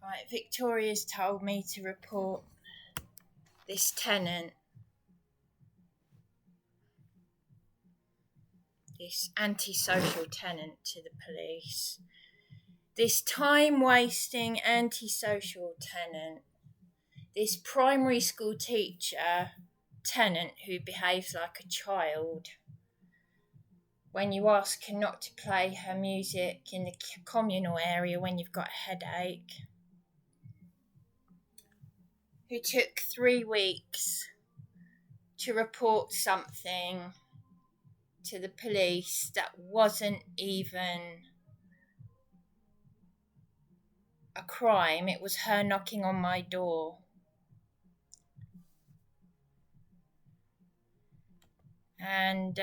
Right, Victoria's told me to report this tenant, this antisocial tenant, to the police. This time-wasting antisocial tenant, this primary school teacher tenant who behaves like a child. When you ask her not to play her music in the communal area when you've got a headache. Who took 3 weeks to report something to the police that wasn't even a crime. It was her knocking on my door. And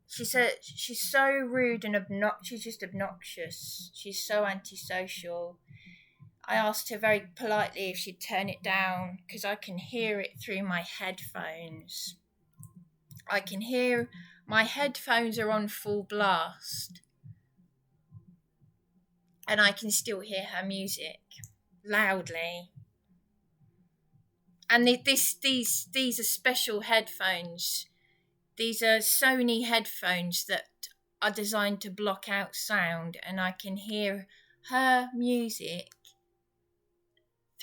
she said she's so rude and obnoxious. She's just obnoxious. She's so antisocial. I asked her very politely if she'd turn it down because I can hear it through my headphones. I can hear my headphones are on full blast. And I can still hear her music loudly. And these are special headphones. These are Sony headphones that are designed to block out sound, and I can hear her music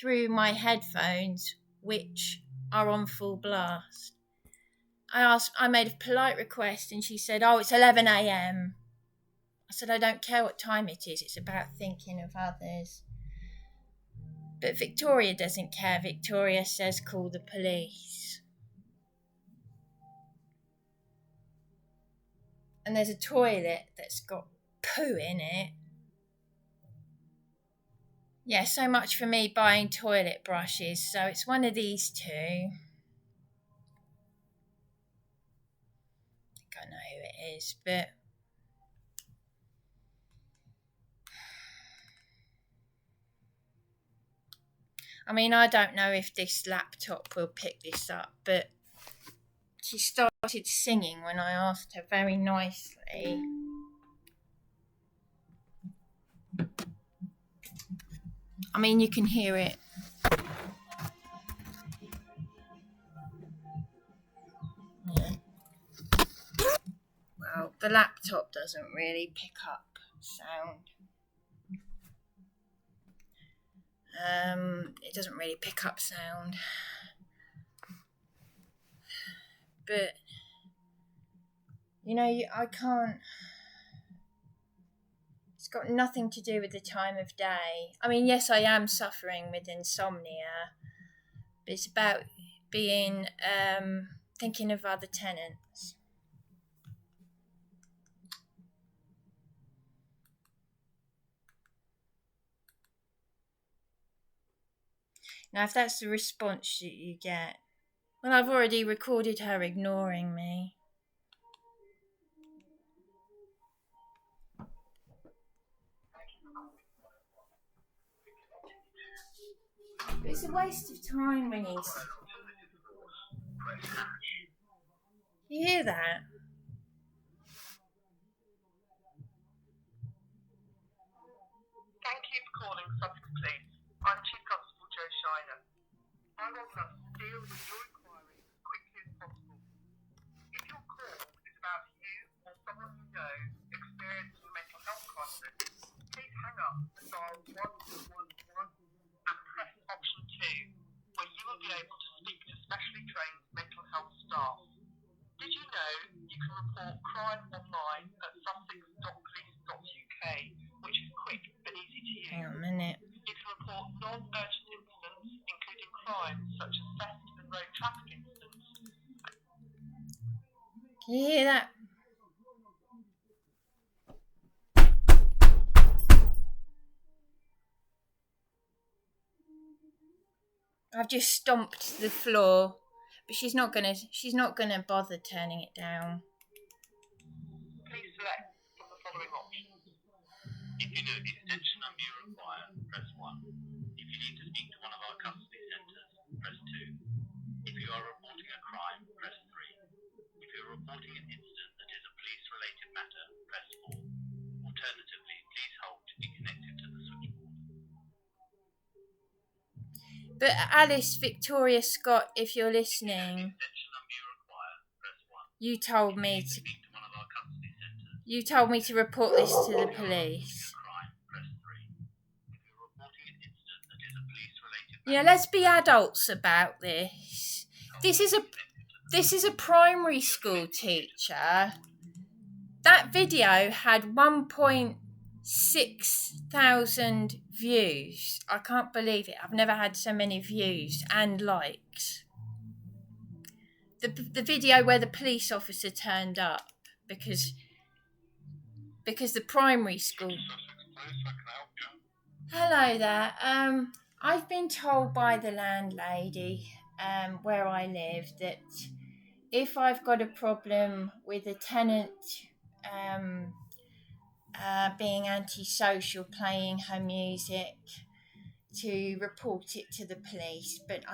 through my headphones, which are on full blast. I made a polite request, and she said, "Oh, it's 11 a.m. I said, "I don't care what time it is. It's about thinking of others." But Victoria doesn't care. Victoria says, "Call the police." And there's a toilet that's got poo in it. Yeah, so much for me buying toilet brushes. So it's one of these two. I think I know who it is, but I mean, I don't know if this laptop will pick this up, but she started singing when I asked her very nicely. I mean, you can hear it. Yeah. Well, the laptop doesn't really pick up sound. It doesn't really pick up sound. But, you know, I can't... It's got nothing to do with the time of day. I mean, yes, I am suffering with insomnia, but it's about being, thinking of other tenants. Now, if that's the response that you get, well, I've already recorded her ignoring me. But it's a waste of time when you hear that? Thank you for calling Sussex Police. I'm Chief Constable Joe Shiner. I want us to deal with your inquiry as quickly as possible. If your call is about you or someone you know experiencing a mental health crisis, please hang up and dial 111 and press option 2, where you will be able to speak to specially trained mental health staff. Did you know you can report crime online at sussex.police.uk, which is quick and easy to use? Hang on a minute. You can report non-urgent incidents, including crimes such as theft and road traffic incidents. Can you hear that? I've just stomped the floor, but she's not gonna bother turning it down. Please select from the following options. If you know the extension number you require, press 1. If you need to speak to one of our custody centres, press 2. reporting an incident that is a police-related matter, press 4. Alternatively, please hold to be connected to the switchboard. But Alice Victoria Scott, if you're listening, Extension number you require, press 1. you told If you me need to to speak to one of our custody centres, you told me to report this to the if you're police. reporting a crime, press 3. If you're reporting an incident that is a police-related matter, Yeah, let's be adults about this. This is a primary school teacher. That video had 1.6 thousand views. I can't believe it. I've never had so many views and likes. The video where the police officer turned up because the primary school. Hello there. I've been told by the landlady where I live that if I've got a problem with a tenant being antisocial, playing her music, to report it to the police. But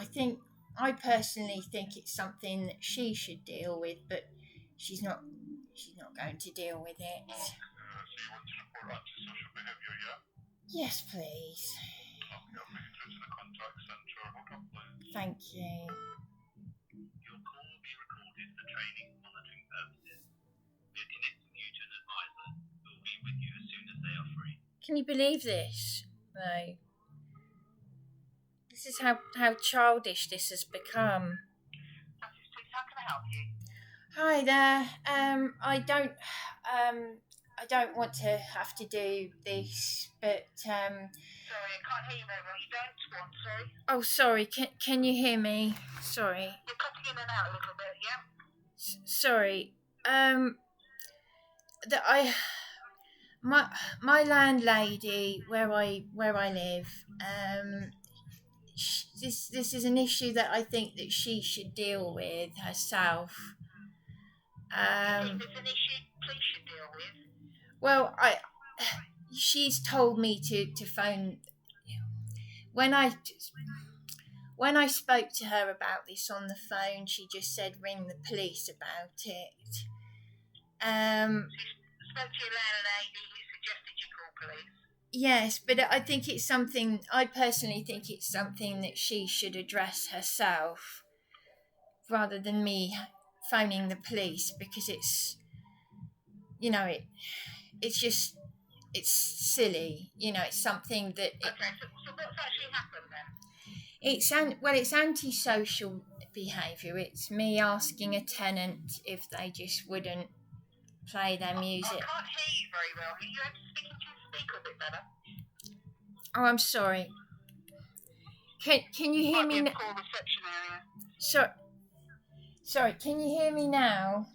I personally think it's something that she should deal with, but she's not going to deal with it. So you want to report antisocial behaviour, yeah? Yes, please. Okay, I'll put you through to the contact centre. Hold on, please. Thank you. Your call will be recorded for training and monitoring purposes. We are connecting you to an advisor who will be with you as soon as they are free. Can you believe this? No. This is how childish this has become. How can I help you? Hi there. I don't want to have to do this, but Sorry, I can't hear you very well. You don't want, sorry? oh, sorry. Can you hear me? Sorry. You're cutting in and out a little bit, yeah? Sorry. My landlady where I live. This is an issue that I think that she should deal with herself. Is this an issue police should deal with? Well, she's told me to phone. When I spoke to her about this on the phone, she just said ring the police about it. She spoke to your landlady who suggested you call police? Yes, but I personally think it's something that she should address herself rather than me phoning the police, because it's silly. It's something that... Okay, so what's actually happened then? It's antisocial behaviour. It's me asking a tenant if they just wouldn't play their music. I can't hear you very well. Are you able to speak into the speaker a bit better? Oh, I'm sorry. Can you hear me now? Call reception area. Sorry, can you hear me now?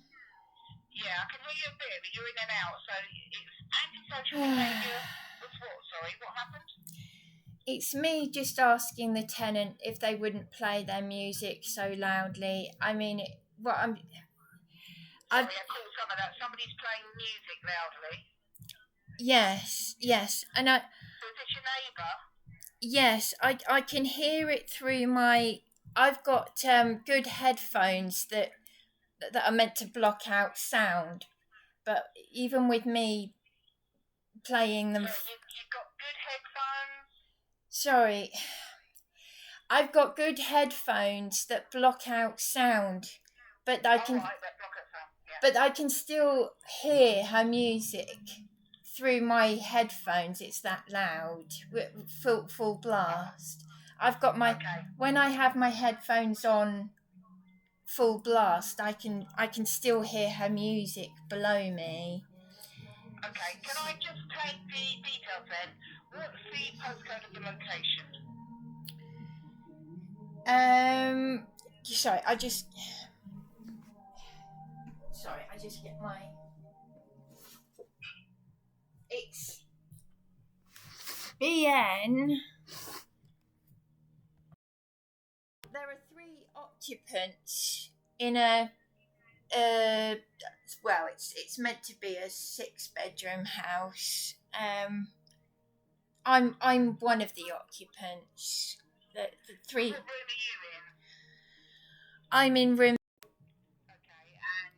Yeah, I can hear you a bit, but you're in and out. So it's antisocial behaviour. Sorry, what happened? It's me just asking the tenant if they wouldn't play their music so loudly. I mean, Sorry, I caught some of that. Somebody's playing music loudly. Yes, and I... So is this your neighbour? Yes, I can hear it through my... I've got good headphones that are meant to block out sound, but even with me playing them... So you've got good headphones? Sorry. I've got good headphones that block out sound, but I can... Right, that block out sound, yeah. But I can still hear her music through my headphones. It's that loud, full blast. I've got my... Okay. When I have my headphones on full blast, I can still hear her music below me. Okay, can I just take the details then? What's the postcode of the location? Sorry, I just get my... It's BN. There are 3 occupants in a well, it's meant to be a 6-bedroom house. I'm one of the occupants. The 3. What room are you in? I'm in room... Okay, and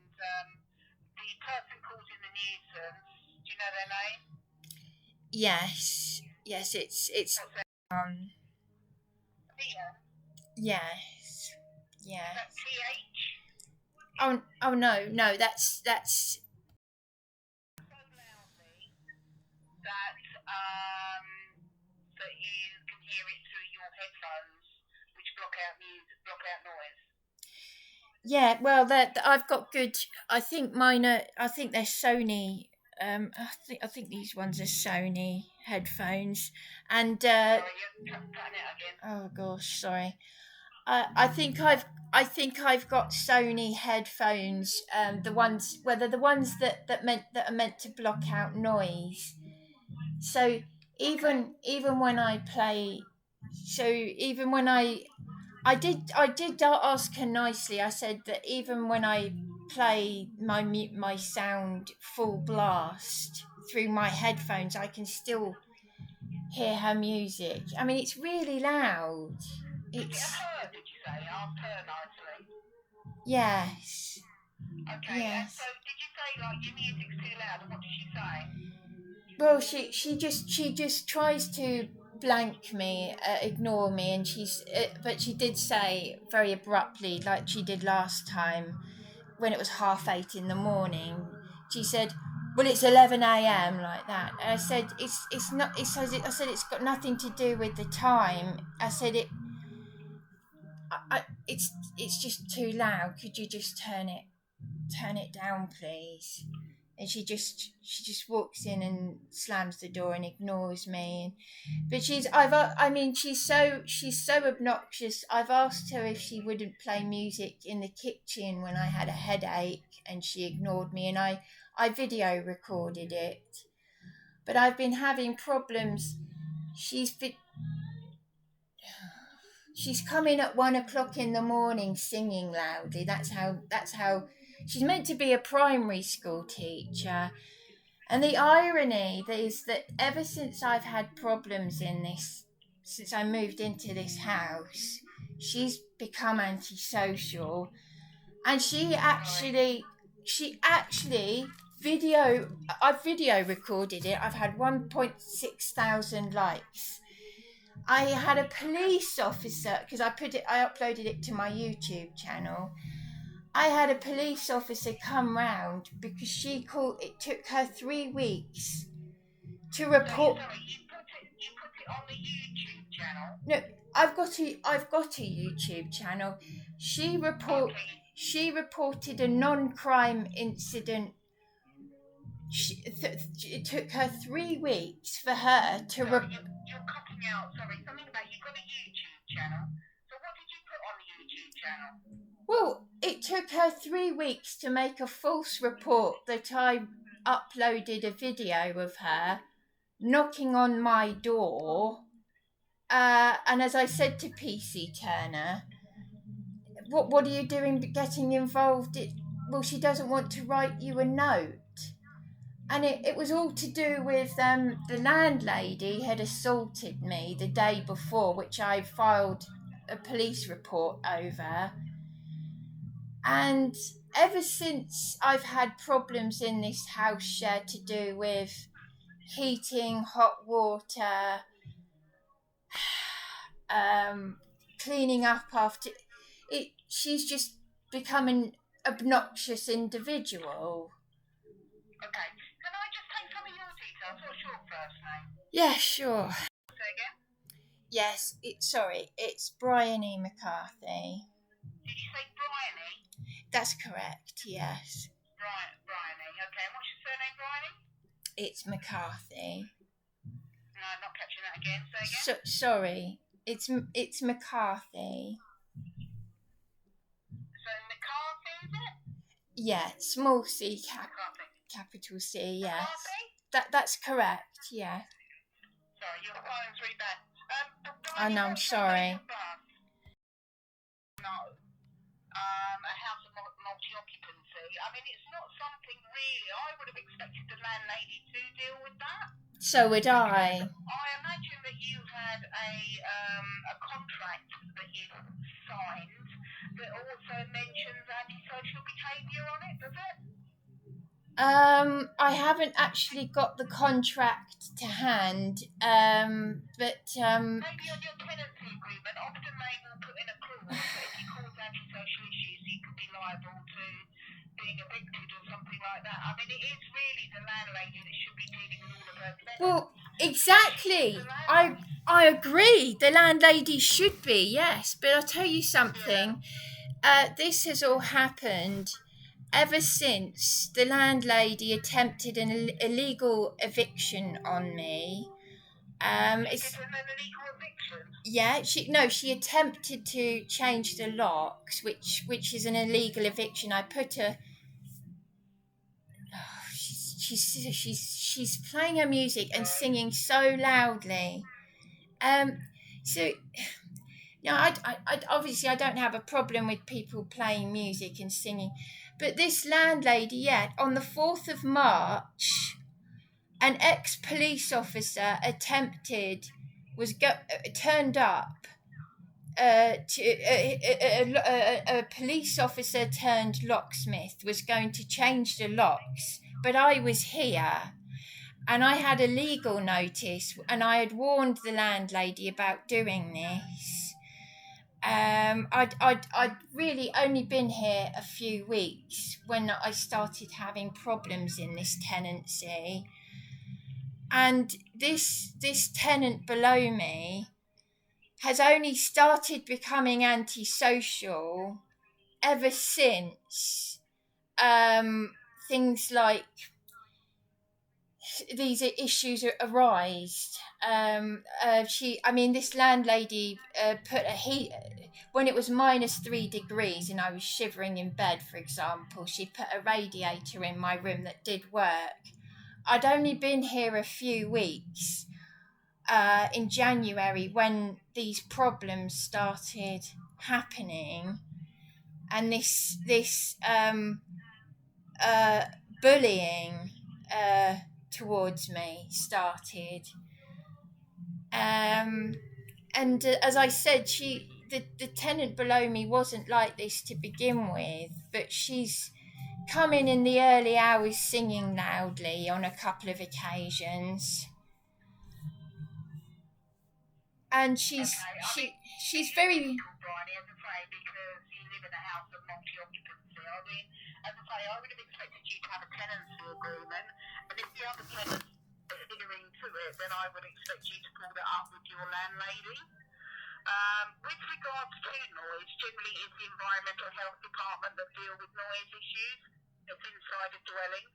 nuisance. Do you know their name? Yes, it's What's their yes, yeah. Is that TH? Oh no, that's So loudly that you can hear it through your headphones, which block out noise. yeah. Well, that I've got good. I think mine are. I think they're Sony. I think these ones are Sony headphones, and Sorry, you're cutting it again. oh gosh, sorry. I think I've got Sony headphones. The ones, whether the ones that are meant to block out noise. So even when I play, so even when I did ask her nicely. I said that even when I play my sound full blast through my headphones, I can still hear her music. I mean, it's really loud. Is it her, did you say? Asked her nicely. Yes. Okay, Yes. and so did you say, like, your music's too loud, and what did she say? Well, she just tries to blank me, ignore me, and but she did say very abruptly, like she did last time, when it was 8:30 in the morning. She said, "Well, it's 11 a.m." like that. And I said, "It's not." I said it's got nothing to do with the time. I said it's just too loud. Could you just turn it down, please?" And she just walks in and slams the door and ignores me. But she's so obnoxious. I've asked her if she wouldn't play music in the kitchen when I had a headache, and she ignored me. And I video recorded it. But I've been having problems. She's come in at 1 o'clock in the morning singing loudly. That's how she's meant to be a primary school teacher. And the irony is that ever since I've had problems since I moved into this house, she's become antisocial. And I've video recorded it. I've had 1.6 thousand likes. I had a police officer, because I uploaded it to my YouTube channel. I had a police officer come round because it took her 3 weeks to report. Sorry, you put it on the YouTube channel? No, I've got a YouTube channel. She reported a non-crime incident. It took her 3 weeks for her to. Sorry, you're cutting out. Sorry, something about you've got a YouTube channel. So what did you put on the YouTube channel? Well, it took her 3 weeks to make a false report that I uploaded a video of her knocking on my door. And as I said to PC Turner, what are you doing getting involved? Well, she doesn't want to write you a note. And it was all to do with the landlady had assaulted me the day before, which I filed a police report over. And ever since I've had problems in this house share to do with heating, hot water, cleaning up after it, she's just become an obnoxious individual. Okay, can I just take some of your details? What's your first name? Yeah, sure. Say again? Yes, it's Bryony McCarthy. Did you say Bryony? That's correct, yes. Bryony, okay. And what's your surname, Bryony? It's McCarthy. No, I'm not catching that again. Say again? Sorry, it's McCarthy. So McCarthy, is it? Yeah, small c, capital C, yes. McCarthy? That's correct, yeah. Sorry, your phone's really bad. I know, I'm sorry. No. A house of multi-occupancy. I mean, it's not something really. I would have expected the landlady to deal with that. So would I. I imagine that you had a contract that you signed that also mentions antisocial behaviour on it, does it? I haven't actually got the contract to hand, but Maybe on your tenancy agreement, often they will put in a clause that if you cause antisocial issues, you could be liable to being evicted or something like that. I mean, it is really the landlady that should be dealing with all of her tenants. well, exactly. I agree. The landlady should be, yes. But I'll tell you something. This has all happened ever since the landlady attempted an illegal eviction on me. It's An illegal eviction. yeah. She attempted to change the locks, which is an illegal eviction. I put a. Oh, she's playing her music and singing so loudly. So. No, I obviously I don't have a problem with people playing music and singing, but this landlady, on the 4th of March, an ex-police officer turned up. A police officer turned locksmith was going to change the locks, but I was here. And I had a legal notice, and I had warned the landlady about doing this. I'd really only been here a few weeks when I started having problems in this tenancy, and this tenant below me has only started becoming antisocial ever since things like these issues arise. This landlady put a heat when it was -3 degrees and I was shivering in bed, for example. She put a radiator in my room that did work. I'd only been here a few weeks in January when these problems started happening, and this bullying towards me started. And as I said, the tenant below me wasn't like this to begin with, but she's come in the early hours singing loudly on a couple of occasions. And she's very... Bryony, as I say, because you live in a house of multi-occupancy. I mean, as I say, I would have expected you to have a tenancy agreement, and if the other tenants are adhering to it, then I would expect you to pull that up with your landlady. With regards to noise, generally it's the environmental health department that deal with noise issues that's inside a dwelling.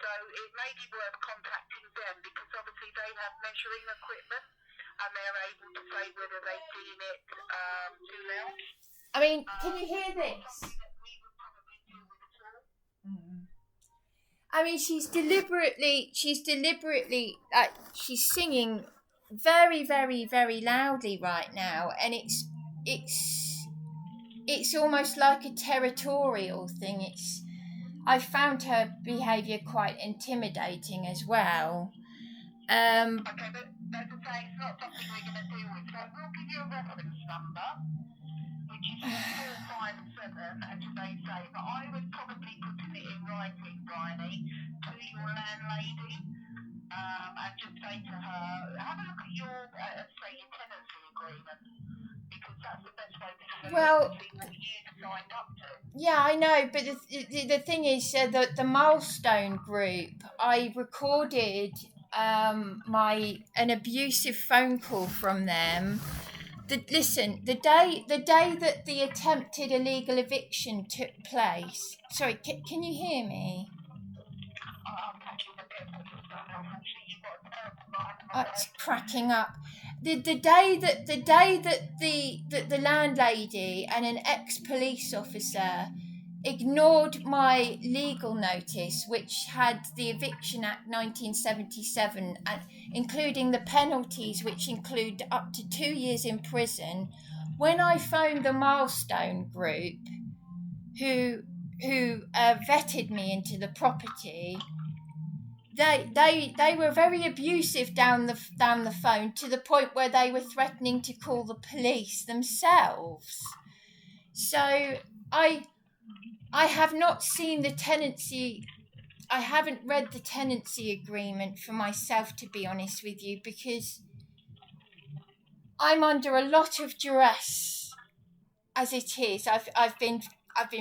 So it may be worth contacting them, because obviously they have measuring equipment and they're able to say whether they deem it too loud. I mean, can you hear this? We would probably deal with it all. I mean, she's deliberately, she's singing very, very, very loudly right now, and it's almost like a territorial thing. I found her behaviour quite intimidating as well. Okay, but as I say, it's not something we're going to deal with. So we'll give you a reference number, which is 457 at today's date. But I would probably put it in writing, Bryony, to your landlady, and just say to her, have a look at your tenancy agreement, because that's the best way to see what you've signed up to. Yeah, I know, but the thing is that the Milestone group, I recorded an abusive phone call from them. The day that the attempted illegal eviction took place. Sorry, can you hear me? It's cracking up. The day that the landlady and an ex-police officer ignored my legal notice, which had the Eviction Act 1977, including the penalties, which include up to 2 years in prison. When I phoned the Milestone group, who vetted me into the property, they were very abusive down the phone, to the point where they were threatening to call the police themselves. So I have not seen the tenancy. haven't read the tenancy agreement for myself, to be honest with you, because I'm under a lot of duress as it is. I've been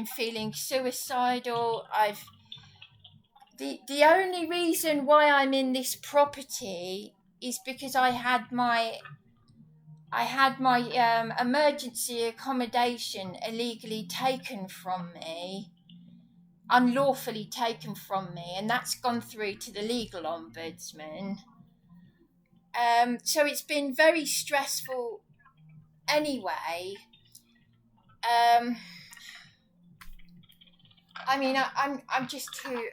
feeling suicidal. The only reason why I'm in this property is because I had my emergency accommodation illegally taken from me, unlawfully taken from me, and that's gone through to the legal ombudsman. So it's been very stressful anyway. I mean, I'm just too.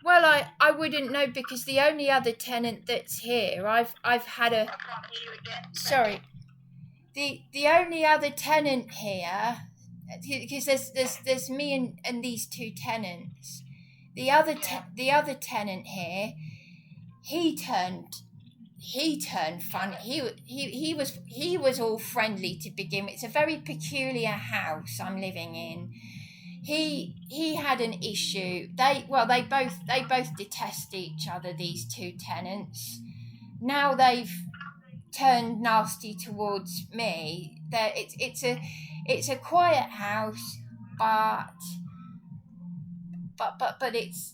Well, I wouldn't know, because the only other tenant that's here, I've had a. Sorry, the only other tenant here, because there's me and these two tenants. The other tenant here, he turned funny. He was all friendly to begin with. It's a very peculiar house I'm living in. He had an issue. They both detest each other, these two tenants. Now they've turned nasty towards me. It's a quiet house, but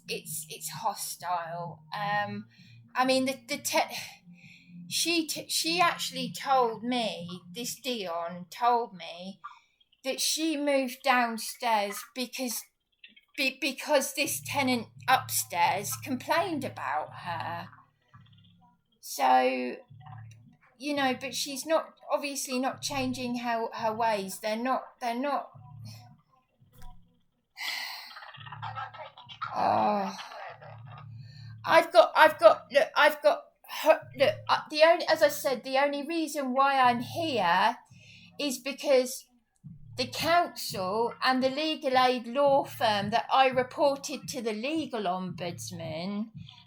it's hostile. I mean, she actually told me, this Dion told me, that she moved downstairs because this tenant upstairs complained about her. So, you know, but she's obviously not changing her ways. They're not. Oh, I've got. As I said, the only reason why I'm here is because the council and the legal aid law firm that I reported to the legal ombudsman,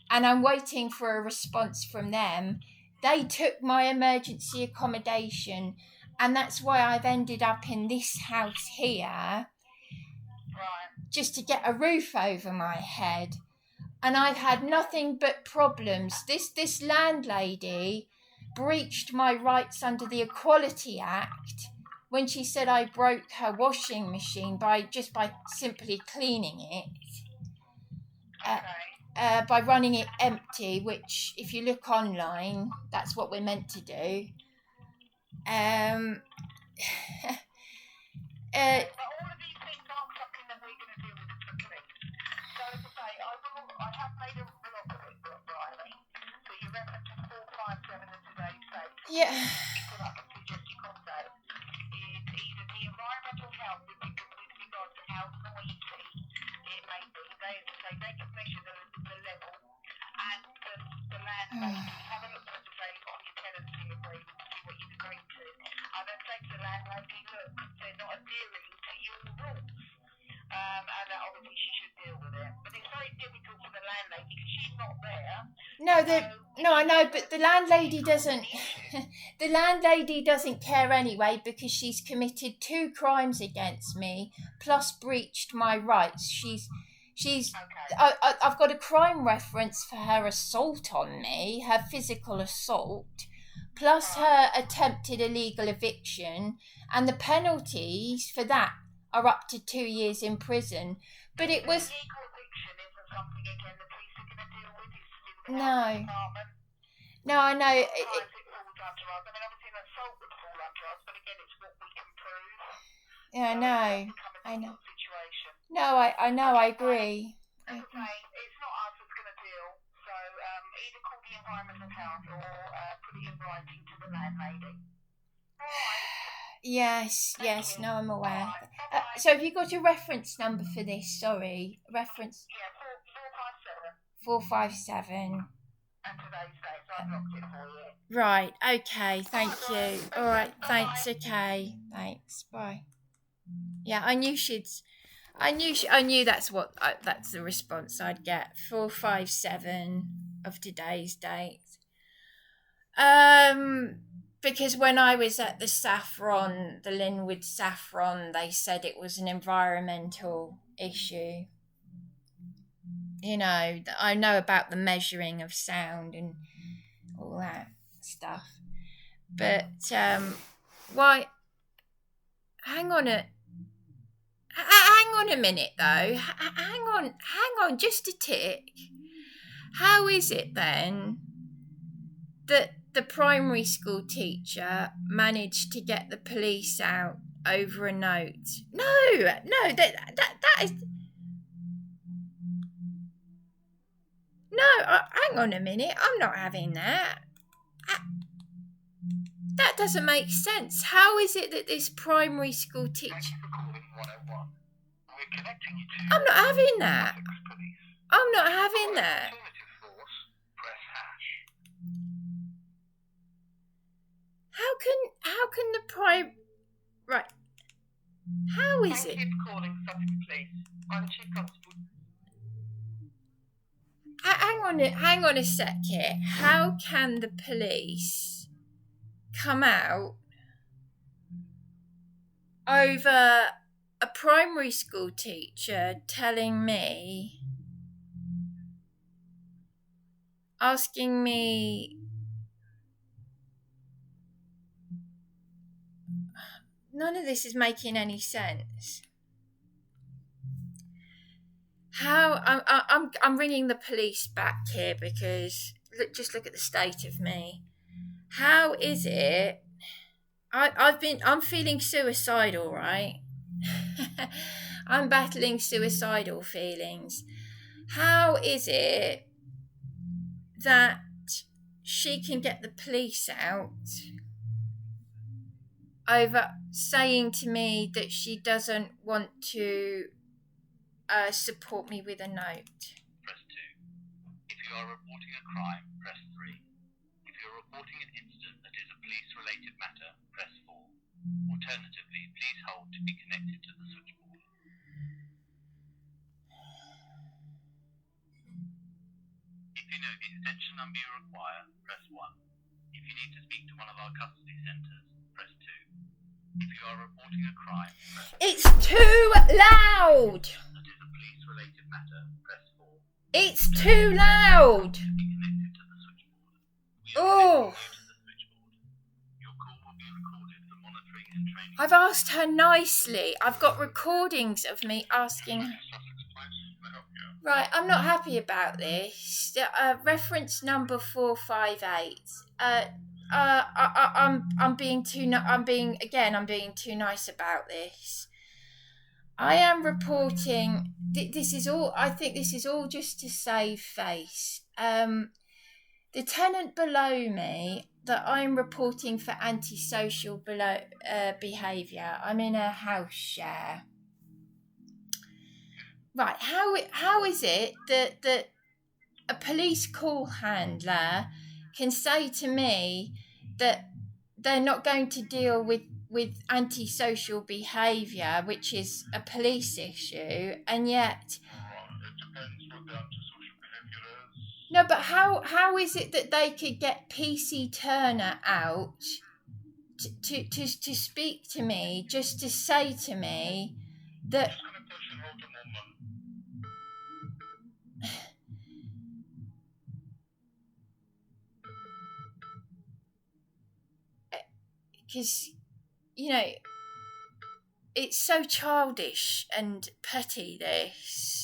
and I'm waiting for a response from them, they took my emergency accommodation, and that's why I've ended up in this house here, just to get a roof over my head. And I've had nothing but problems. This landlady breached my rights under the Equality Act when she said I broke her washing machine by simply cleaning it, by running it empty, which, if you look online, that's what we're meant to do. But all of these things aren't something that we're going to deal with the police. So as I say, I have made a blog of it, Riley. So you reference to 457 in today's date. Yeah. People I can suggest you contact is either the environmental health with regard to how noisy it may be. They can measure the level, and the landlady. Have a look at on your tenancy agreement to see what you've agreed to. And then say to the landlady, look, they're not adhering to your rules. And obviously she should deal with it. But it's very difficult for the landlady because she's not there. No, I know, but the landlady doesn't. The landlady doesn't care anyway, because she's committed 2 crimes against me, plus breached my rights. She's. Okay. I've got a crime reference for her assault on me, her physical assault, plus her attempted illegal eviction, and the penalties for that are up to 2 years in prison. But it was. Illegal eviction isn't something again the police are going to deal with. It's No. department. No, I know. It falls under us. I mean, obviously an assault would fall under us, but again, it's what we can prove. Yeah, so I know. Situation. No, I know. I agree. As I say, it's not us that's going to deal. So either call the environmental health or put it in writing to the landlady. Yes. No, I'm aware. Right. So have you got a reference number for this? Sorry, reference. Yeah, 457. 457. And today's date, so I've locked it for you. Right. Okay. Thank you. All right. Thanks. Okay. Thanks. Bye. Yeah, I knew that's the response I'd get. 457. of today's date. Because when I was at the Saffron, the Linwood Saffron, they said it was an environmental issue. You know, I know about the measuring of sound and all that stuff. But why? Hang on a minute, though. Hang on, just a tick. How is it then that the primary school teacher managed to get the police out over a note? No, that is. No, hang on a minute. I'm not having that. That doesn't make sense. How is it that this primary school teacher... Thank you for calling 101. We're connecting you to... I'm not having that. SUSSEX Police. I'm not having that. Alternative force, press hash. How can the prime... Right. How is it? Thank you for calling Sussex Police. I'm Chief Constable. Hang on a sec here. How can the police come out over a primary school teacher telling me, asking me, none of this is making any sense. How I'm ringing the police back here because just look at the state of me. How is it? I'm feeling suicidal, right? I'm battling suicidal feelings. How is it that she can get the police out over saying to me that she doesn't want to support me with a note? Press 2. If you are reporting a crime, press 3. If you're reporting an incident that is a police-related matter, press 4. Alternatively, please hold to be connected to the switchboard. If you know the extension number you require, press 1. If you need to speak to one of our custody centres, press 2. If you are reporting a crime, press 3. It's too loud! That is a police-related matter, press 4. It's too loud! To be connected to the switchboard. We are Oh! connecting you to the switchboard. Your call will be recorded for monitoring and training. I've asked her nicely. I've got recordings of me asking her. Sussex Police, can I help you? Right, I'm not happy about this. Reference number 458. I'm being too nice about this. I am reporting. This is all. I think this is all just to save face. The tenant below me that I'm reporting for antisocial behaviour. I'm in a house share. Right, how is it that a police call handler can say to me that they're not going to deal with antisocial behaviour, which is a police issue, and yet... It depends what the antisocial behaviour is. No, but how is it that they could get PC Turner out to speak to me, just to say to me that... Just gonna place you on hold a moment. Because, you know, it's so childish and petty, this.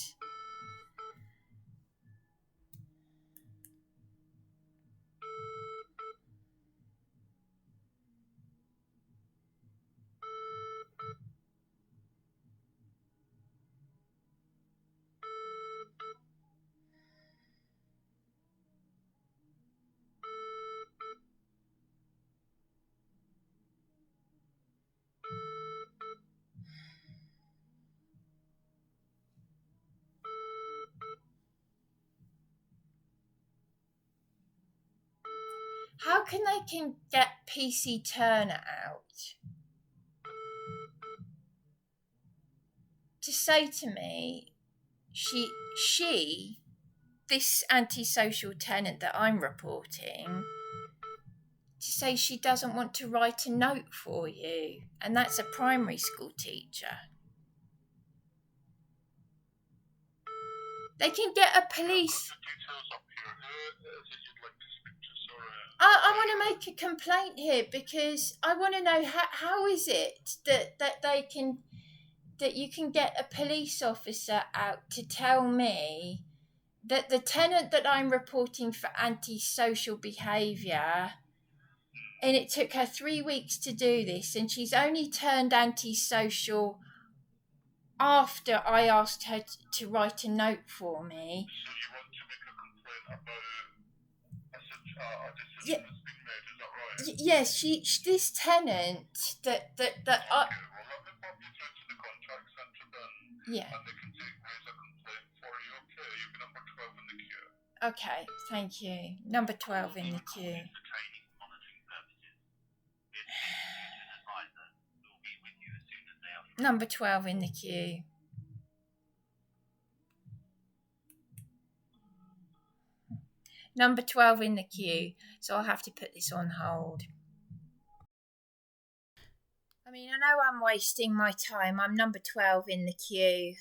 How can they get PC Turner out to say to me she this antisocial tenant that I'm reporting to say she doesn't want to write a note for you, and that's a primary school teacher. They can get a police. I want to make a complaint here because I want to know how is it that you can get a police officer out to tell me that the tenant that I'm reporting for antisocial behaviour, and it took her 3 weeks to do this, and she's only turned antisocial after I asked her to write a note for me. So you want to make a complaint about a decision Yeah. that's been made, is that right? Yes, this tenant that Okay, well, let me pop you through to the contact centre then. Yeah. And they can raise a complaint for you, okay? You'll be number 12 in the queue. Okay, thank you. Number 12 in the queue. For training and monitoring purposes. We expect an advisor who will be with you as soon as they are free. Number 12 in the queue. Number 12 in the queue. So I'll have to put this on hold. I mean, I know I'm wasting my time. I'm number 12 in the queue.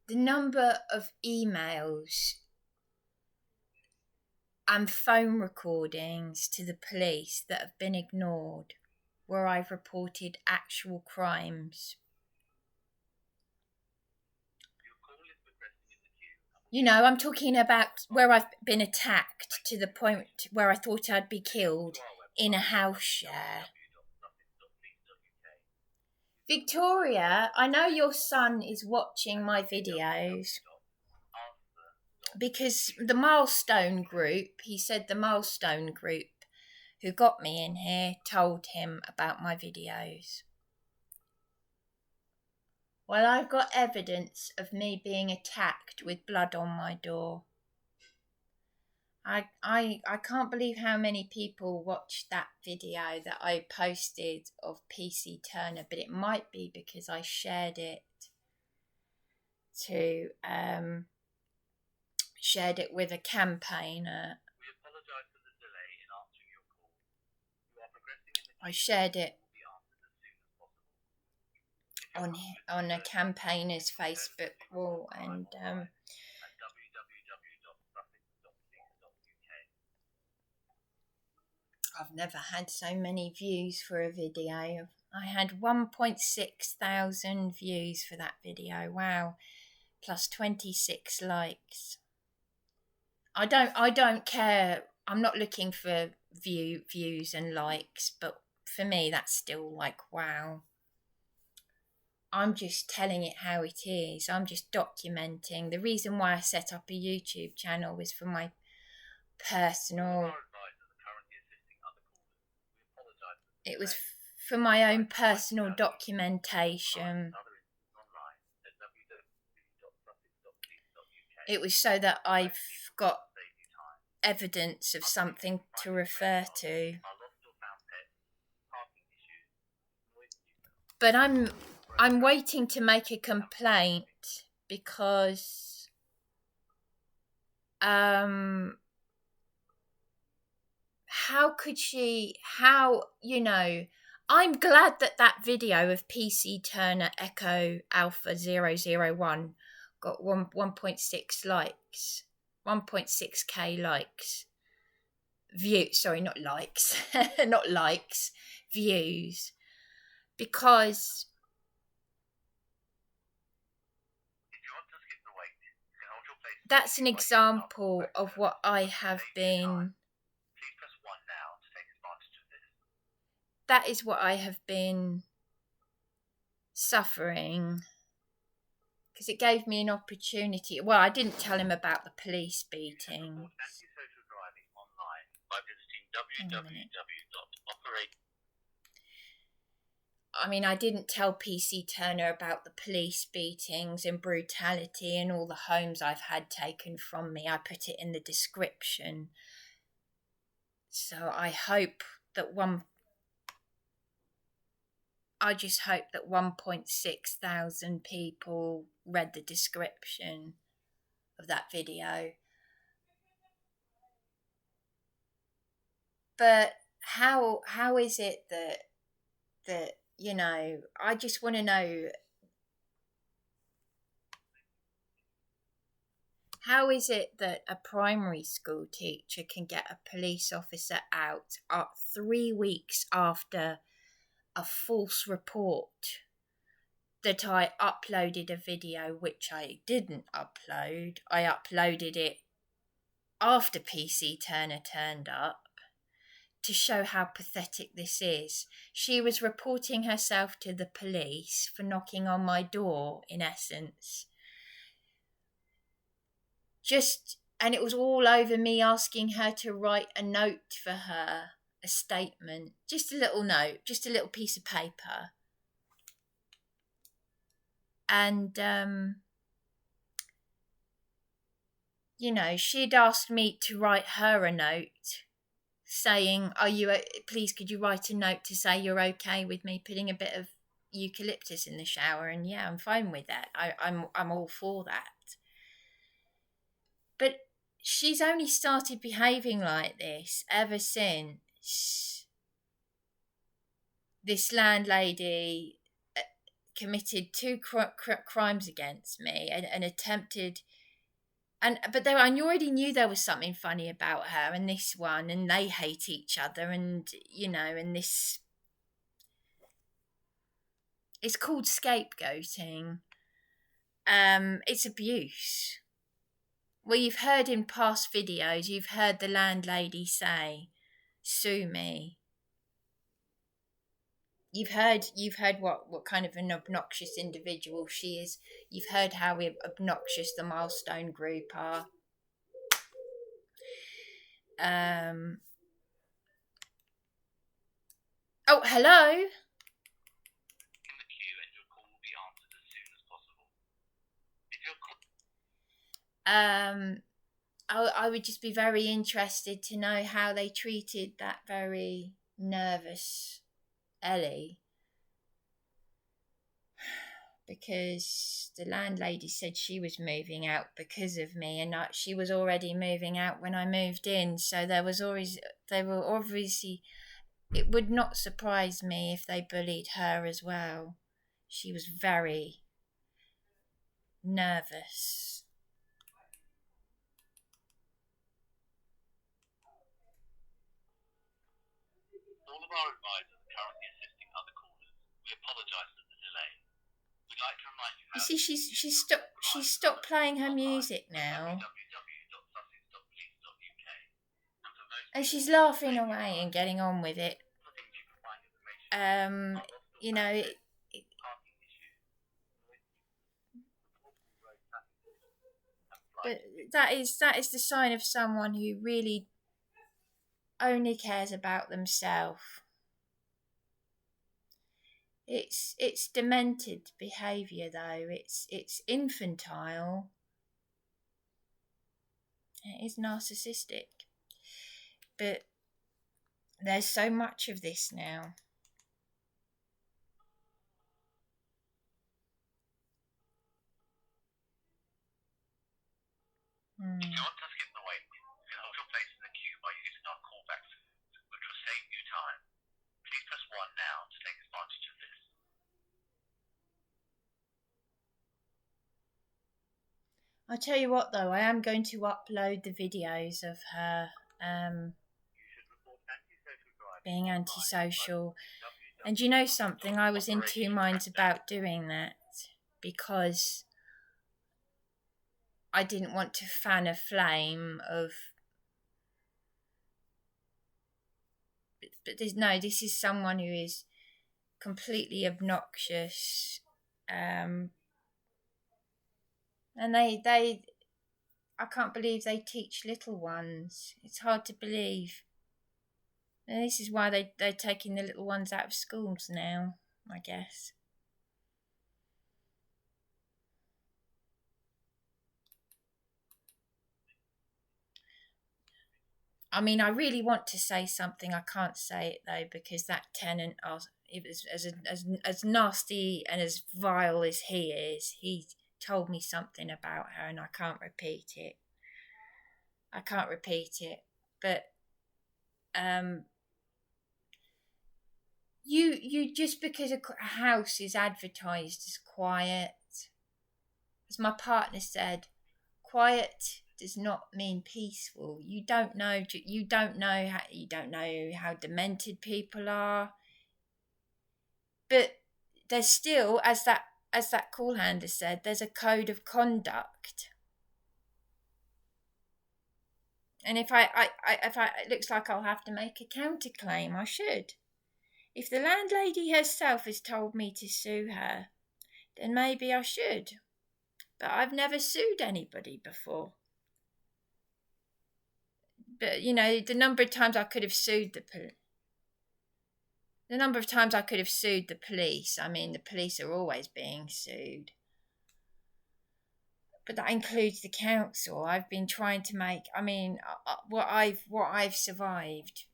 The number of emails and phone recordings to the police that have been ignored where I've reported actual crimes. You know, I'm talking about where I've been attacked to the point where I thought I'd be killed in a house share. Victoria, I know your son is watching my videos because the Milestone group, he said the Milestone group who got me in here told him about my videos. Well, I've got evidence of me being attacked with blood on my door. I can't believe how many people watched that video that I posted of PC Turner, but it might be because I shared it with a campaigner. We apologise for the delay in answering your call. You are progressing in the I shared it on a campaigner's Facebook wall, and I've never had so many views for a video. I had 1.6 thousand views for that video. Wow. Plus 26 likes. I don't care. I'm not looking for views and likes, but for me that's still like wow. I'm just telling it how it is. I'm just documenting. The reason why I set up a YouTube channel was for my personal... It was for my own personal documentation. It was so that I've got evidence of something to refer to. But I'm waiting to make a complaint because how could she, I'm glad that video of PC Turner Echo Alpha 001 got 1.6 likes, 1.6k likes. Views. Because that's an example of what I have been. That is what I have been suffering. Because it gave me an opportunity. Well, I didn't tell him about the police beatings. I mean, I didn't tell PC Turner about the police beatings and brutality and all the homes I've had taken from me. I put it in the description. So I hope that I just hope that 1.6 thousand people read the description of that video. But how is it that I just want to know, how is it that a primary school teacher can get a police officer out 3 weeks after a false report that I uploaded a video, which I didn't upload. I uploaded it after PC Turner turned up, to show how pathetic this is. She was reporting herself to the police for knocking on my door, in essence. And it was all over me asking her to write a note for her, a statement, just a little note, just a little piece of paper. And, she'd asked me to write her a note saying, please could you write a note to say you're okay with me putting a bit of eucalyptus in the shower? And yeah, I'm fine with that. I'm all for that. But she's only started behaving like this ever since this landlady committed 2 crimes against me and attempted. But I already knew there was something funny about her and this one, and they hate each other, and and this. It's called scapegoating. It's abuse. Well, you've heard in past videos, you've heard the landlady say, "Sue me." You've heard what kind of an obnoxious individual she is. You've heard how obnoxious the Milestone Group are. Oh, hello. In the queue, and your call will be answered as soon as possible. If your I would just be very interested to know how they treated that very nervous Ellie, because the landlady said she was moving out because of me, and she was already moving out when I moved in, so they were obviously. It would not surprise me if they bullied her as well. She was very nervous. All of our advisors are currently assisting other callers. We apologise for the delay. We'd like to remind you. You see, she's stopped playing her music now, and she's laughing away and getting on with it. But that is the sign of someone who really only cares about themselves. It's demented behaviour, though. It's infantile. It is narcissistic. But there's so much of this now. If you want to skip the wait, you can hold your place in the queue by using our callback system, which will save you time. Please press 1 now to take advantage of this. I'll tell you what, though, I am going to upload the videos of her being antisocial. And you know something? I was in 2 minds about doing that, because I didn't want to fan a flame of. But this is someone who is completely obnoxious. And I can't believe they teach little ones. It's hard to believe. And this is why they're taking the little ones out of schools now, I guess. I mean, I really want to say something. I can't say it, though, because that tenant, it was as nasty and as vile as he is. He told me something about her, and I can't repeat it. But you just because a house is advertised as quiet, as my partner said, quiet does not mean peaceful. You don't know how demented people are, but there's still, as that call handler said, there's a code of conduct. And if it looks like I'll have to make a counterclaim, I should. If the landlady herself has told me to sue her, then maybe I should. But I've never sued anybody before. But, the number of times I could have sued the police, I mean, the police are always being sued. But that includes the council. I've been trying to make, what I've survived.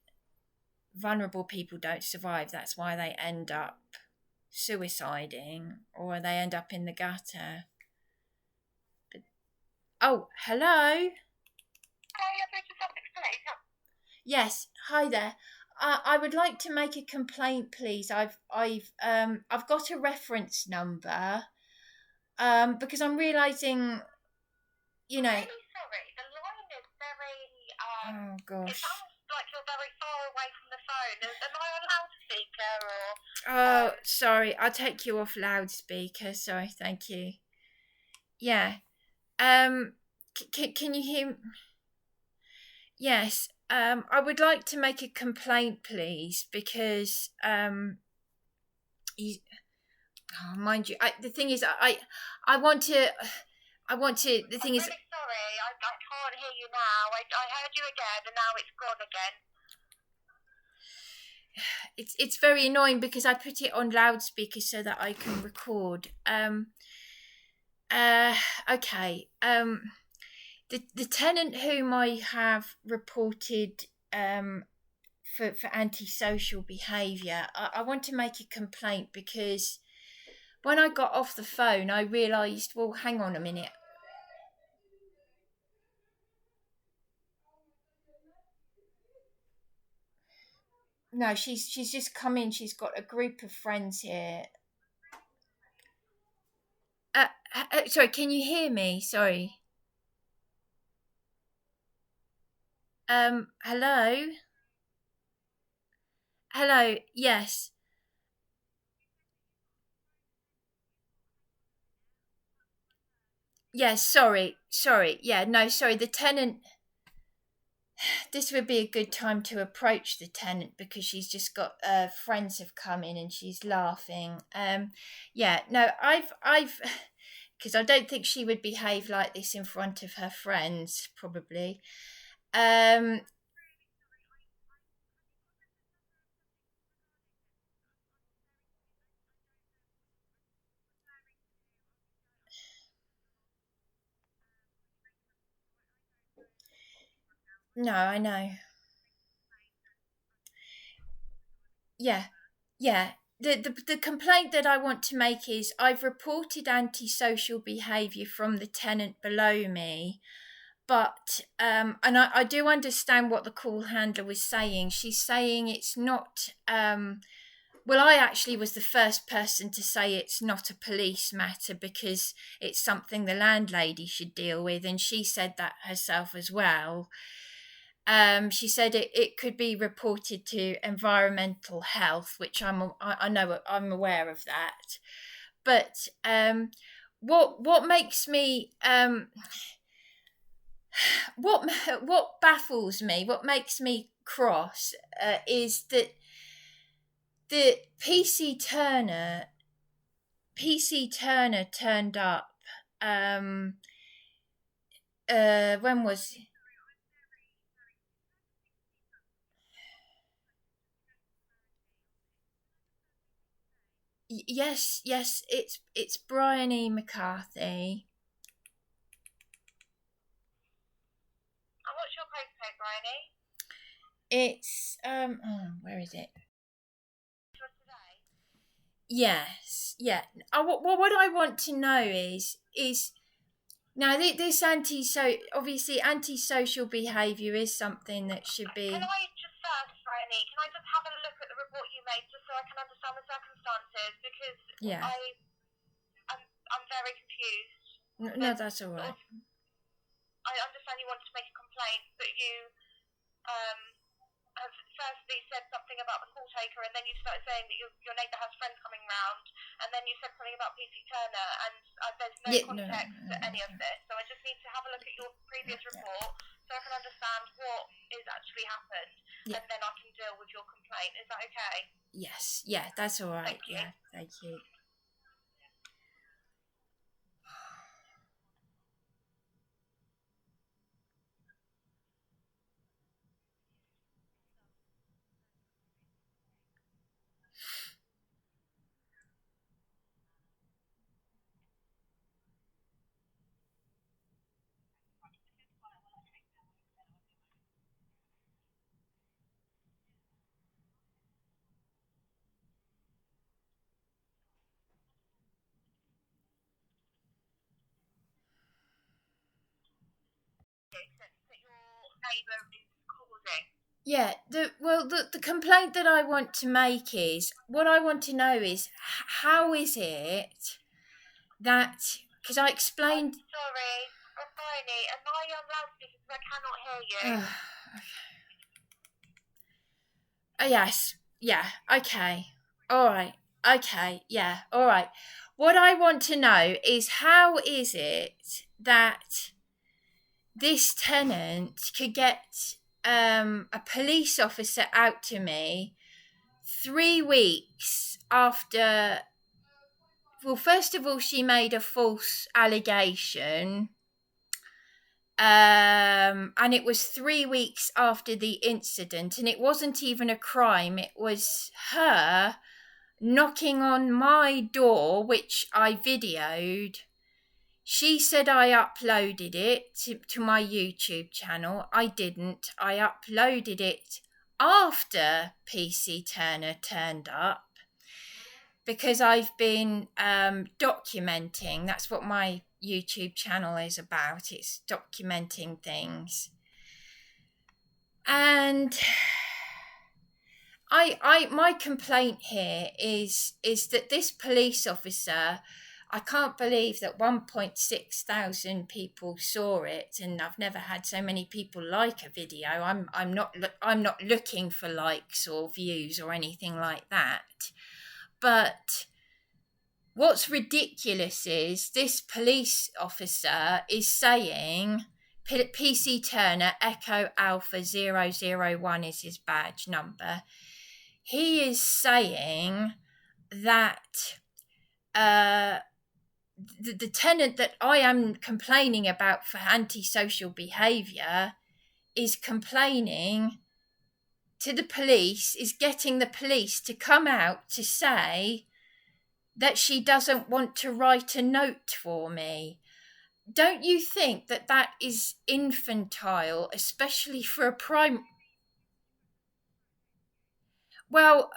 Vulnerable people don't survive. That's why they end up suiciding or they end up in the gutter. But, oh, hello. Yes, hi there. I would like to make a complaint, please. I've got a reference number. Because I'm realising, I'm really sorry. The line is very. Oh gosh. It sounds like you're very far away from the phone. Am I on loudspeaker or? Oh, sorry. I'll take you off loudspeaker. Sorry. Thank you. Yeah. Can you hear? Yes. I would like to make a complaint, please, because mind you, the thing is, I want to. The thing is. I'm really sorry. I can't hear you now. I heard you again, and now it's gone again. It's very annoying because I put it on loudspeaker so that I can record. Okay. The tenant whom I have reported for antisocial behaviour, I want to make a complaint because when I got off the phone, I realised, well, hang on a minute. No, she's just come in. She's got a group of friends here. Sorry, can you hear me? Sorry. Hello? Hello, yes. Yes, sorry. Yeah, no, sorry, the tenant... This would be a good time to approach the tenant because she's just got friends have come in and she's laughing. Yeah, no, I've because I don't think she would behave like this in front of her friends, probably. No, I know. Yeah. The complaint that I want to make is I've reported antisocial behaviour from the tenant below me, but and I do understand what the call handler was saying. She's saying it's not. Well, I actually was the first person to say it's not a police matter because it's something the landlady should deal with, and she said that herself as well. She said it could be reported to environmental health, which I know I'm aware of that. But what makes me what baffles me, what makes me cross, is that the PC Turner turned up. When was? Yes, it's Brian E. McCarthy. And what's your postcode, Bryony? It's where is it? For today? Yes, yeah. What I want to know is now this obviously antisocial behaviour is something that should be. Can I just first Hermione, can I just have a look at the report you made just so I can understand the circumstances? Because I'm very confused. No, that's all right. I understand you want to make a complaint, but you have firstly said something about the call taker, and then you started saying that your neighbour has friends coming round, and then you said something about PC Turner, and there's no context to any of this. So I just need to have a look at your previous report so I can understand what is actually happened, and then I can deal with your complaint. Is that okay? Yes, yeah, that's all right. Thank you. Yeah, thank you. That your neighbour is causing. Yeah, the complaint that I want to make is, what I want to know is, how is it that, because I explained... Sorry, Hermione, am I on loudspeaker because I cannot hear you? Yes, yeah, okay, all right, okay, yeah, all right. What I want to know is, how is it that this tenant could get a police officer out to me 3 weeks after... Well, first of all, she made a false allegation, and it was 3 weeks after the incident, and it wasn't even a crime. It was her knocking on my door, which I videoed. She said I uploaded it to my YouTube channel. I didn't. I uploaded it after PC Turner turned up, because I've been documenting. That's what my YouTube channel is about. It's documenting things. And my complaint here is that this police officer, I can't believe that 1.6 thousand people saw it, and I've never had so many people like a video. I'm not looking for likes or views or anything like that. But what's ridiculous is this police officer is saying PC Turner Echo Alpha 001 is his badge number. He is saying that the tenant that I am complaining about for antisocial behaviour is complaining to the police, is getting the police to come out to say that she doesn't want to write a note for me. Don't you think that that is infantile, especially for a prime... Well,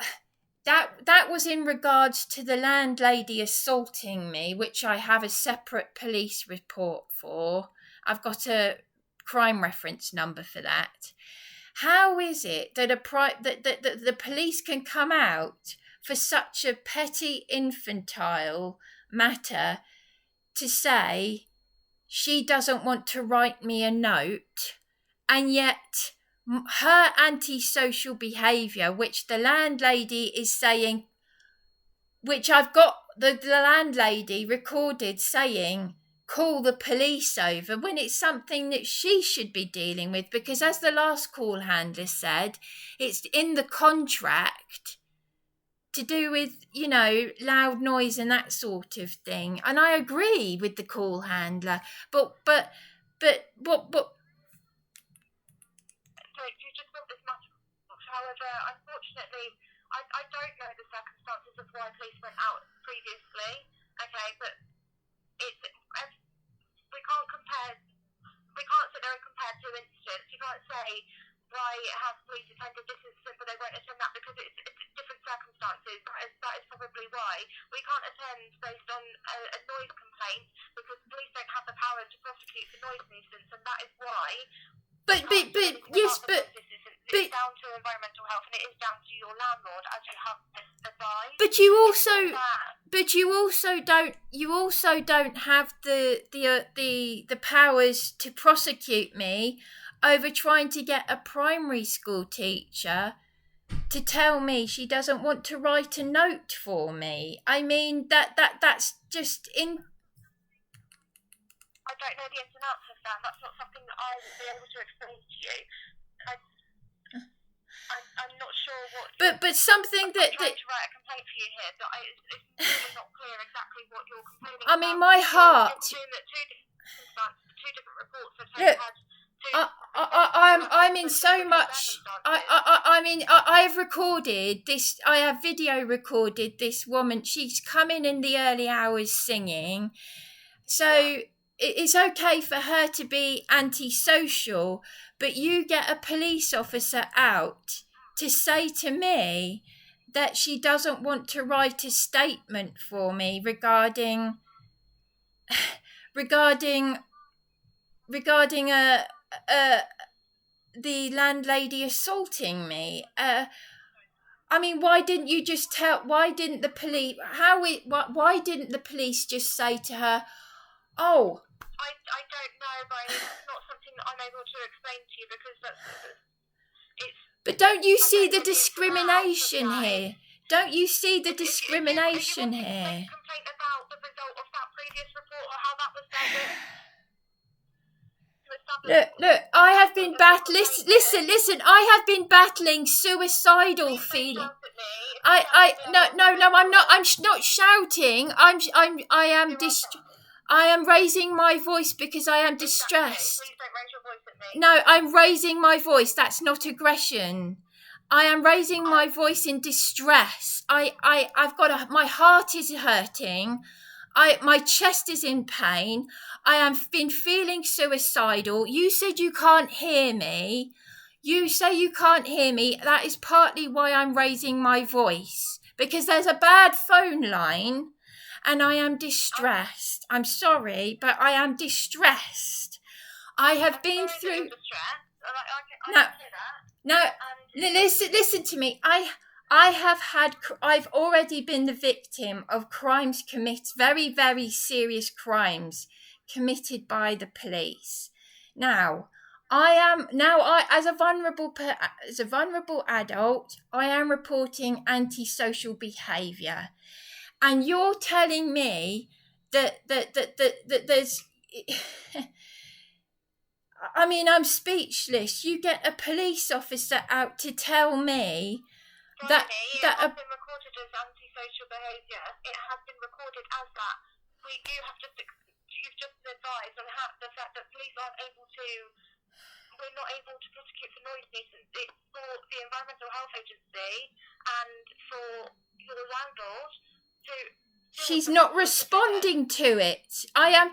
that was in regards to the landlady assaulting me, which I have a separate police report for. I've got a crime reference number for that. How is it that that the police can come out for such a petty, infantile matter to say she doesn't want to write me a note, and yet her antisocial behaviour, which the landlady is saying, which I've got the landlady recorded saying, call the police over, when it's something that she should be dealing with, because as the last call handler said, it's in the contract to do with, loud noise and that sort of thing. And I agree with the call handler, but what... You just want this matter. However, unfortunately, I don't know the circumstances of why police went out previously. Okay, but we can't compare. We can't sit there and compare two incidents. You can't say why have police attended this incident but they won't attend that, because it's different circumstances. That is probably why we can't attend based on a noise complaint, because police don't have the power to prosecute for noise nuisance, and that is why. But yes, but It's down to environmental health, and it is down to your landlord, as you have advised. But you also don't have the powers to prosecute me over trying to get a primary school teacher to tell me she doesn't want to write a note for me. I mean, that's just in. I don't know the ins and outs of that. That's not something that I will be able to explain to you. I'm not sure what. But something that. I'm trying to write a complaint for you here, but it's really not clear exactly what you're complaining about. I mean, my heart. You're saying that two different reports have had. I'm in so much. I mean, I've recorded this. I have video recorded this woman. She's coming in the early hours singing, so it's okay for her to be antisocial. But you get a police officer out to say to me that she doesn't want to write a statement for me regarding the landlady assaulting me. I mean, why didn't you just tell? Why didn't the police? Why didn't the police just say to her, "Oh"? I don't know, but it's not something that I'm able to explain to you because it's. But don't you see the discrimination here? Don't you see the discrimination here? If you want to complain about the result of that previous report or how that was dealt with. Look, I have been battling. Listen. I have been battling suicidal feeling. No. I'm not. I'm not shouting. I am raising my voice because I am distressed. Please don't raise your voice at me. No, I'm raising my voice. That's not aggression. I am raising my voice in distress. I've got my heart is hurting. My chest is in pain. I have been feeling suicidal. You said you can't hear me. You say you can't hear me. That is partly why I'm raising my voice. Because there's a bad phone line and I am distressed. I'm sorry, but I am distressed. I have been through... No, listen to me. I've already been the victim of crimes very, very serious crimes committed by the police. Now, as a vulnerable adult, I am reporting antisocial behaviour, and you're telling me that there's. I mean, I'm speechless. You get a police officer out to tell me that it has been recorded as antisocial behaviour. It has been recorded as that. You've just advised on the fact that police aren't able to. We're not able to prosecute for noise nuisance. It's for the Environmental Health Agency and for your landlord to. She's not responding to it. I am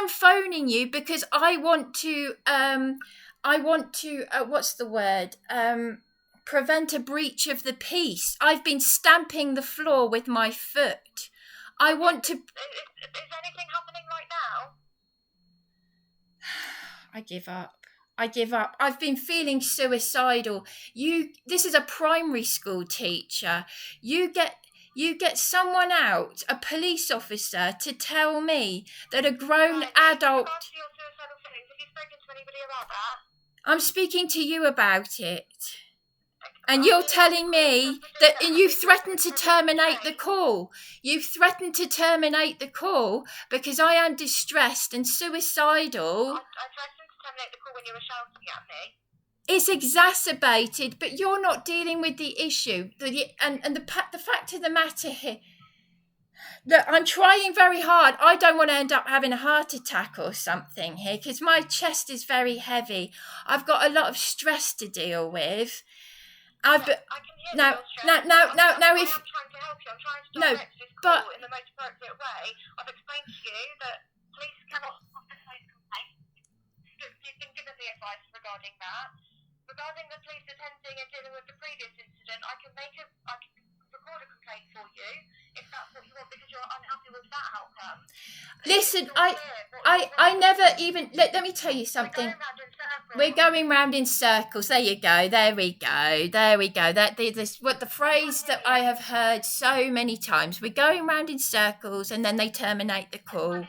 phoning you because I want to what's the word? Prevent a breach of the peace. I've been stamping the floor with my foot. I want to... Is anything happening right now? I give up. I've been feeling suicidal. This is a primary school teacher. You get someone out, a police officer, to tell me that a grown adult... Have you spoken to anybody about that? I'm speaking to you about it. And you're telling me that you threatened to terminate the call. You threatened to terminate the call because I am distressed and suicidal. I threatened to terminate the call when you were shouting at me. It's exacerbated, but you're not dealing with the issue. And the fact of the matter here, look, I'm trying very hard. I don't want to end up having a heart attack or something here because my chest is very heavy. I've got a lot of stress to deal with. I can hear now, if I'm trying to help you. I'm trying to direct this call in the most appropriate way. I've explained to you that police cannot face complaints. You've been given the advice regarding that. Regarding the police attending and dealing with the previous incident, I can record a complaint for you if that's what you want because you're unhappy with that outcome. Listen, I never even let me tell you something. We're going round in circles. There you go. There we go. That this what the phrase that I have heard so many times. We're going round in circles, and then they terminate the call.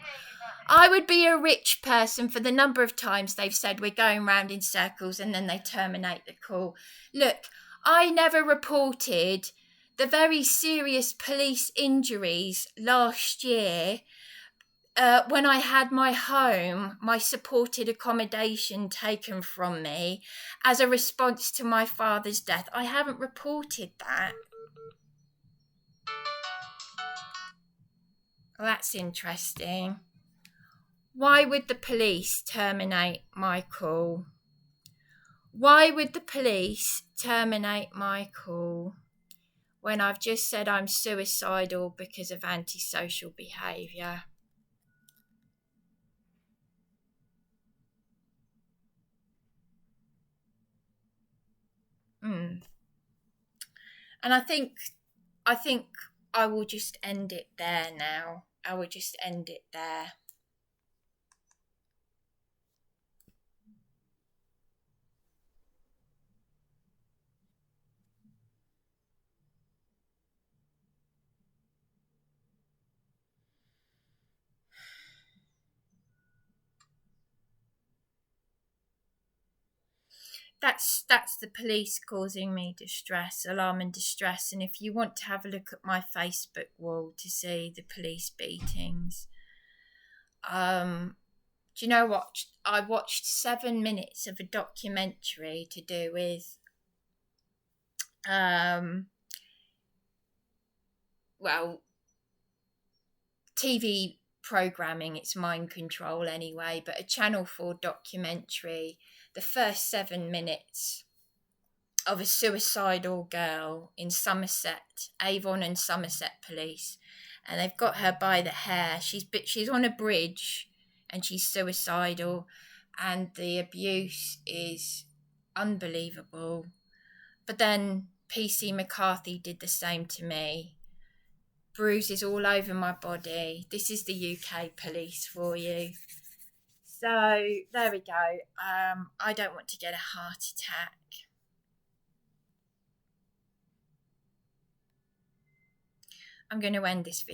I would be a rich person for the number of times they've said we're going round in circles, and then they terminate the call. Look, I never reported the very serious police injuries last year. When I had my home, my supported accommodation taken from me as a response to my father's death. I haven't reported that. Well, that's interesting. Why would the police terminate my call? Why would the police terminate my call when I've just said I'm suicidal because of antisocial behaviour? And I think I will just end it there now. I will just end it there. That's the police causing me distress, alarm and distress. And if you want to have a look at my Facebook wall to see the police beatings, do you know what? I watched 7 minutes of a documentary to do with TV programming. It's mind control anyway, but a Channel 4 documentary. The first 7 minutes of a suicidal girl in Somerset, Avon and Somerset police, and they've got her by the hair. She's on a bridge, and she's suicidal, and the abuse is unbelievable. But then PC McCarthy did the same to me. Bruises all over my body. This is the UK police for you. So there we go. I don't want to get a heart attack. I'm going to end this video.